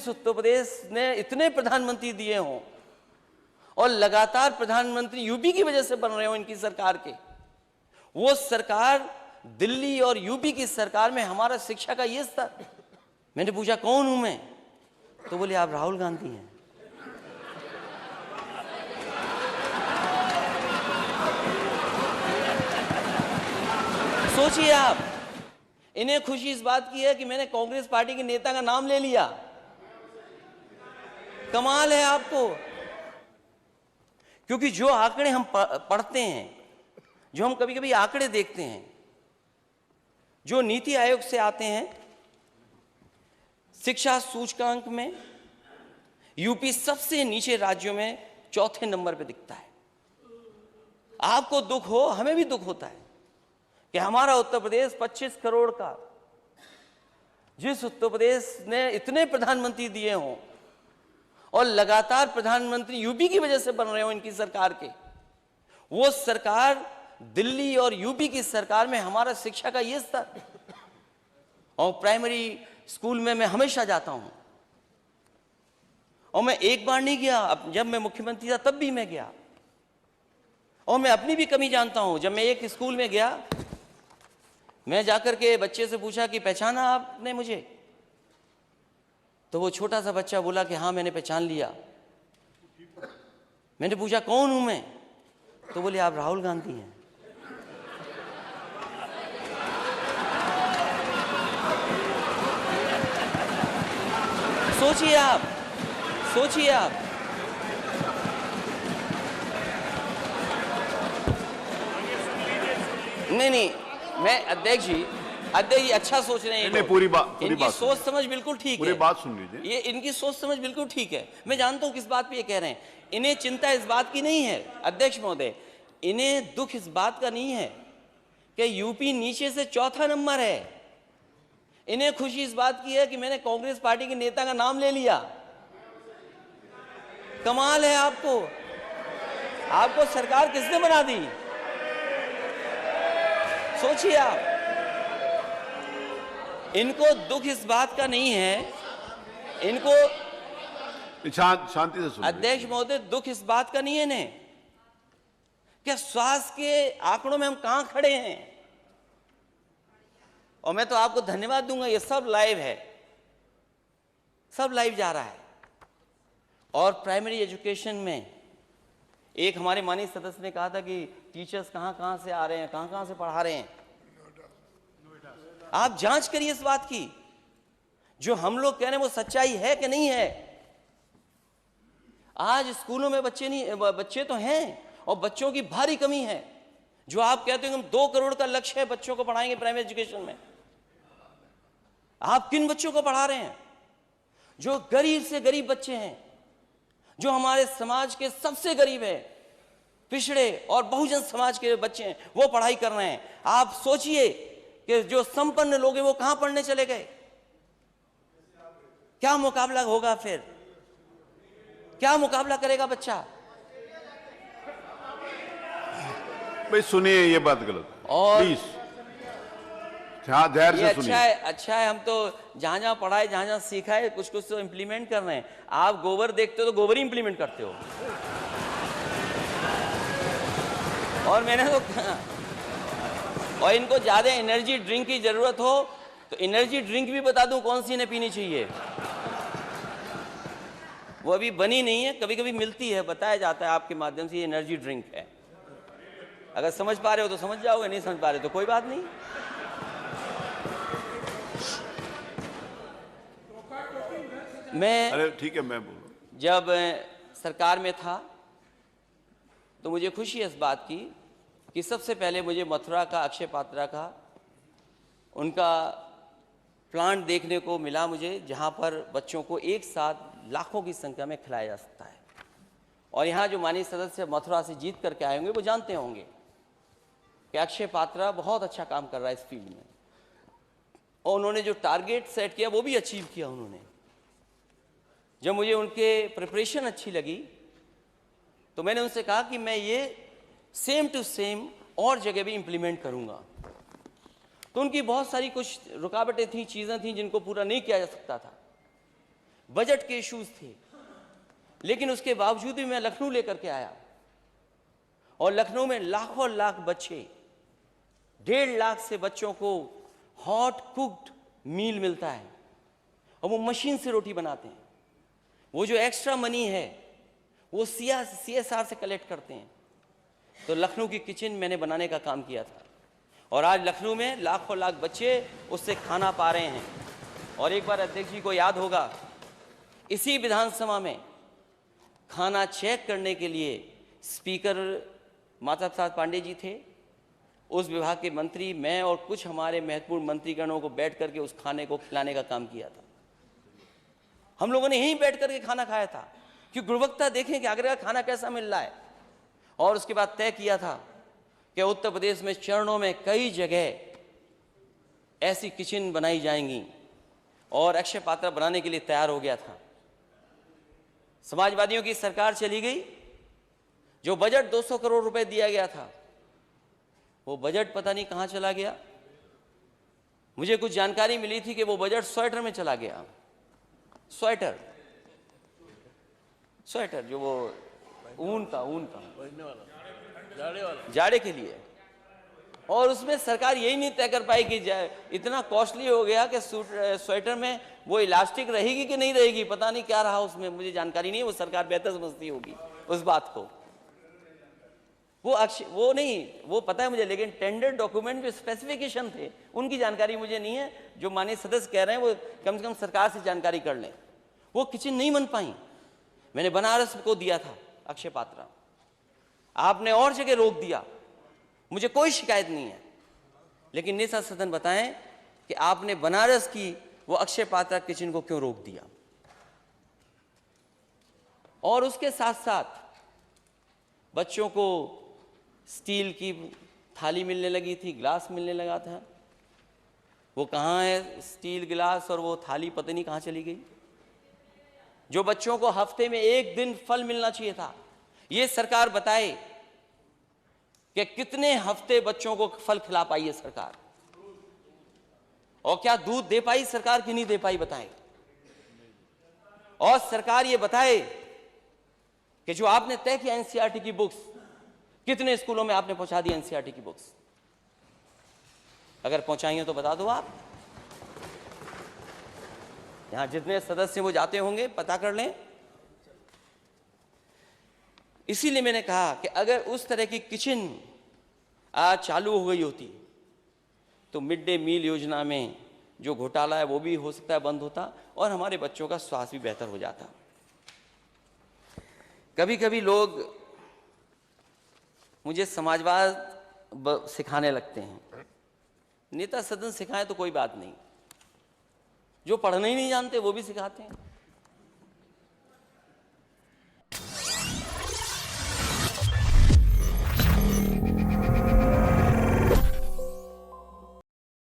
जिस उत्तर प्रदेश ने इतने प्रधानमंत्री दिए हों और लगातार प्रधानमंत्री यूपी की वजह से बन रहे हो इनकी सरकार के, वो सरकार दिल्ली और यूपी की सरकार में हमारा शिक्षा का ये स्तर। मैंने पूछा कौन हूं मैं, तो बोले आप राहुल गांधी हैं। सोचिए आप, इन्हें खुशी इस बात की है कि मैंने कांग्रेस पार्टी के नेता का नाम ले लिया। कमाल है आपको, क्योंकि जो आंकड़े हम पढ़ते हैं, जो हम कभी कभी आंकड़े देखते हैं, जो नीति आयोग से आते हैं, शिक्षा सूचकांक में यूपी सबसे नीचे राज्यों में चौथे नंबर पे दिखता है। आपको दुख हो, हमें भी दुख होता है कि हमारा उत्तर प्रदेश 25 करोड़ का, जिस उत्तर प्रदेश ने इतने प्रधानमंत्री दिए हों और लगातार प्रधानमंत्री यूपी की वजह से बन रहे हो इनकी सरकार के, वो सरकार दिल्ली और यूपी की सरकार में हमारा शिक्षा का ये स्तर। और प्राइमरी स्कूल में मैं हमेशा जाता हूं, और मैं एक बार नहीं गया, जब मैं मुख्यमंत्री था तब भी मैं गया, और मैं अपनी भी कमी जानता हूं। जब मैं एक स्कूल में गया, मैं जाकर के बच्चे से पूछा कि पहचाना आपने मुझे, तो वो छोटा सा बच्चा बोला कि हाँ मैंने पहचान लिया। मैंने पूछा कौन हूं मैं, तो बोले आप राहुल गांधी हैं। सोचिए आप, सोचिए आप, नहीं, मैं अध्यक्ष जी अच्छा सोच रहे हैं। नहीं, पूरी बात, इनकी सोच समझ बिल्कुल ठीक है। पूरी बात सुन लीजिए। ये इनकी सोच समझ बिल्कुल ठीक है। मैं जानता हूं किस बात पे ये कह रहे हैं। इन्हें चिंता इस बात की नहीं है अध्यक्ष महोदय, इन्हें दुख इस बात का नहीं है कि यूपी नीचे से चौथा नंबर है। इन्हें खुशी इस बात की है कि मैंने कांग्रेस पार्टी के नेता का नाम ले लिया। कमाल है आपको, आपको सरकार किसने बना दी? सोचिए आप। इनको दुख इस बात का नहीं है, इनको शांति से सुनिए अध्यक्ष महोदय, दुख इस बात का नहीं है इन्हें क्या स्वास्थ्य के आंकड़ों में हम कहां खड़े हैं। और मैं तो आपको धन्यवाद दूंगा, ये सब लाइव है, सब लाइव जा रहा है। और प्राइमरी एजुकेशन में एक हमारे माननीय सदस्य ने कहा था कि टीचर्स कहां कहां से आ रहे हैं, कहां कहां से पढ़ा रहे हैं। आप जांच करिए इस बात की, जो हम लोग कह रहे हैं वो सच्चाई है कि नहीं है। आज स्कूलों में बच्चे तो हैं और बच्चों की भारी कमी है। जो आप कहते हैं हम 2 करोड़ का लक्ष्य है बच्चों को पढ़ाएंगे प्राइमरी एजुकेशन में, आप किन बच्चों को पढ़ा रहे हैं? जो गरीब से गरीब बच्चे हैं, जो हमारे समाज के सबसे गरीब है, पिछड़े और बहुजन समाज के बच्चे हैं, वो पढ़ाई कर रहे हैं। आप सोचिए कि जो संपन्न लोग हैं वो कहां पढ़ने चले गए। क्या मुकाबला होगा फिर, क्या मुकाबला करेगा बच्चा? भाई सुनिए, ये बात गलत है और प्लीज धैर्य से सुनिए। अच्छा है, हम तो जहां जहां पढ़ाए, जहां जहां सीखा है, कुछ कुछ तो इंप्लीमेंट कर रहे हैं। आप गोबर देखते हो तो गोबर ही इंप्लीमेंट करते हो। और मैंने तो और इनको ज्यादा एनर्जी ड्रिंक की जरूरत हो तो एनर्जी ड्रिंक भी बता दूं कौन सी इन्हें पीनी चाहिए। वो अभी बनी नहीं है, कभी कभी मिलती है, बताया जाता है आपके माध्यम से, ये एनर्जी ड्रिंक है। अगर समझ पा रहे हो तो समझ जाओगे, नहीं समझ पा रहे तो कोई बात नहीं। अरे ठीक है, मैं बोलूं। जब सरकार में था तो मुझे खुशी है इस बात की कि सबसे पहले मुझे मथुरा का, अक्षय पात्रा का, उनका प्लांट देखने को मिला मुझे, जहां पर बच्चों को एक साथ लाखों की संख्या में खिलाया जा सकता है। और यहाँ जो माननीय सदस्य मथुरा से जीत करके आए होंगे वो जानते होंगे कि अक्षय पात्रा बहुत अच्छा काम कर रहा है इस फील्ड में, और उन्होंने जो टारगेट सेट किया वो भी अचीव किया उन्होंने। जब मुझे उनके प्रिपरेशन अच्छी लगी तो मैंने उनसे कहा कि मैं ये सेम टू सेम और जगह भी इंप्लीमेंट करूंगा। तो उनकी बहुत सारी कुछ रुकावटें थी, चीज़ें थी जिनको पूरा नहीं किया जा सकता था। बजट के इश्यूज थे, लेकिन उसके बावजूद भी मैं लखनऊ लेकर के आया और लखनऊ में लाखों लाख बच्चे, 1.5 लाख से बच्चों को हॉट कुक्ड मील मिलता है और वो मशीन से रोटी बनाते हैं। वो जो एक्स्ट्रा मनी है वो CSR से कलेक्ट करते हैं। तो लखनऊ की किचन मैंने बनाने का काम किया था और आज लखनऊ में लाखों लाख बच्चे उससे खाना पा रहे हैं। और एक बार अध्यक्ष जी को याद होगा, इसी विधानसभा में खाना चेक करने के लिए स्पीकर माता प्रसाद पांडे जी थे, उस विभाग के मंत्री, मैं और कुछ हमारे महत्वपूर्ण मंत्रीगणों को बैठ करके उस खाने को खिलाने का काम किया था। हम लोगों ने यहीं बैठ करके खाना खाया था कि गुणवत्ता देखें कि आगरा का खाना कैसा मिल रहा है। और उसके बाद तय किया था कि उत्तर प्रदेश में चरणों में कई जगह ऐसी किचन बनाई जाएंगी और अक्षय पात्र बनाने के लिए तैयार हो गया था। समाजवादियों की सरकार चली गई, जो बजट 200 करोड़ रुपए दिया गया था वो बजट पता नहीं कहां चला गया। मुझे कुछ जानकारी मिली थी कि वो बजट स्वेटर में चला गया। स्वेटर जो वो ऊन का जाड़े के लिए, और उसमें सरकार यही नहीं तय कर पाई कि इतना कॉस्टली हो गया कि स्वेटर में वो इलास्टिक रहेगी कि नहीं रहेगी, पता नहीं क्या रहा उसमें, मुझे जानकारी नहीं है, वो सरकार बेहतर समझती होगी उस बात को। वो नहीं, वो पता है मुझे, लेकिन टेंडर डॉक्यूमेंट जो स्पेसिफिकेशन थे उनकी जानकारी मुझे नहीं है। जो माननीय सदस्य कह रहे हैं वो कम से कम सरकार से जानकारी कर लें। वो किचन नहीं बन पाई। मैंने बनारस को दिया था अक्षय पात्र, आपने और जगह रोक दिया, मुझे कोई शिकायत नहीं है, लेकिन नेता सदन बताएं कि आपने बनारस की वो अक्षय पात्र किचन को क्यों रोक दिया। और उसके साथ साथ बच्चों को स्टील की थाली मिलने लगी थी, ग्लास मिलने लगा था, वो कहाँ है स्टील गिलास और वो थाली पता नहीं कहाँ चली गई। जो बच्चों को हफ्ते में 1 दिन फल मिलना चाहिए था, ये सरकार बताए कि कितने हफ्ते बच्चों को फल खिला पाई है सरकार, और क्या दूध दे पाई सरकार कि नहीं दे पाई बताएं। और सरकार ये बताए कि जो आपने तय किया एनसीईआरटी की बुक्स, कितने स्कूलों में आपने पहुंचा दी एनसीईआरटी की बुक्स, अगर पहुंचाई हो तो बता दो। आप यहां जितने सदस्य वो जाते होंगे पता कर लें। इसीलिए मैंने कहा कि अगर उस तरह की किचन आज चालू हो गई होती तो मिड डे मील योजना में जो घोटाला है वो भी हो सकता है बंद होता और हमारे बच्चों का स्वास्थ्य भी बेहतर हो जाता। कभी कभी लोग मुझे समाजवाद सिखाने लगते हैं। नेता सदन सिखाएं तो कोई बात नहीं, जो पढ़ना ही नहीं जानते वो भी सिखाते हैं।